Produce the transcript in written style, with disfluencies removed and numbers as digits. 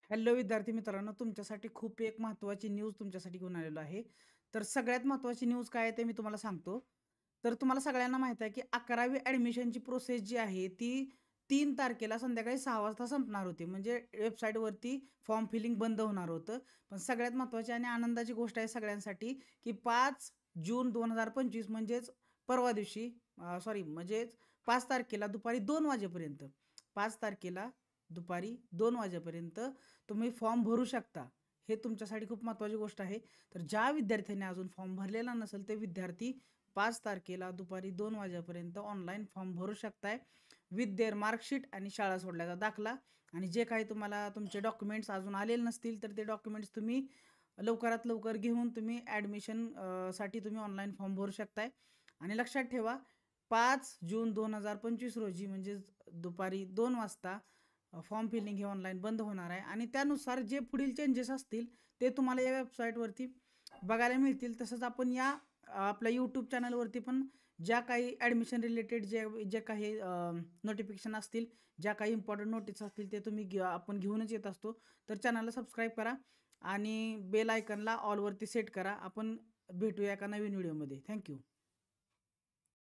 Hello विद्यार्थी मित्रांनो, तुमच्यासाठी खूप एक महत्त्वाची न्यूज तुमच्यासाठी घेऊन आलेलो आहे. तर सगळ्यात महत्त्वाची न्यूज काय आहे ते मी तुम्हाला सांगतो. तर तुम्हाला सगळ्यांना माहीत आहे की 11वी ॲडमिशनची प्रोसेस जी आहे ती 3 तारखेला संध्याकाळी 6 वाजता संपणार होती. म्हणजे वेबसाईटवरती फॉर्म फिलिंग बंद होणार होतं. पण सगळ्यात महत्त्वाची आणि आनंदाची गोष्ट आहे सगळ्यांसाठी की 5 जून 2025 म्हणजेच परवा दिवशी म्हणजेच 5 तारखेला दुपारी 2 वाजेपर्यंत 5 तारखेला दुपारी 2 वाजेपर्यंत तुम्ही फॉर्म भरू शकता. हे तुमच्यासाठी खूप महत्त्वाची गोष्ट आहे. तर ज्या विद्यार्थ्यांनी अजून फॉर्म भरलेला नसेल ते विद्यार्थी 5 तारखेला दुपारी 2 वाजेपर्यंत ऑनलाईन फॉर्म भरू शकताय. विथ देअर मार्कशीट आणि शाळा सोडल्याचा दाखला आणि जे काही तुम्हाला तुमचे डॉक्युमेंट्स अजून आलेले नसतील तर ते डॉक्युमेंट्स तुम्ही लवकरात लवकर घेऊन तुम्ही ॲडमिशन साठी तुम्ही ऑनलाईन फॉर्म भरू शकताय. आणि लक्षात ठेवा 5 जून 2025 रोजी म्हणजेच दुपारी 2 वाजता फॉर्म फिलिंग हे ऑनलाईन बंद होणार आहे आणि त्यानुसार जे पुढील चेंजेस असतील ते तुम्हाला या वेबसाईटवरती बघायला मिळतील. तसंच आपण या आपल्या यूट्यूब चॅनलवरती पण ज्या काही ॲडमिशन रिलेटेड जे जे काही नोटिफिकेशन असतील, ज्या काही इम्पॉर्टंट नोटीस असतील ते आपण घेऊनच येत असतो. तर चॅनलला सबस्क्राईब करा आणि बेल आयकनला ऑलवरती सेट करा. आपण भेटूया एका नवीन व्हिडिओमध्ये. थँक्यू.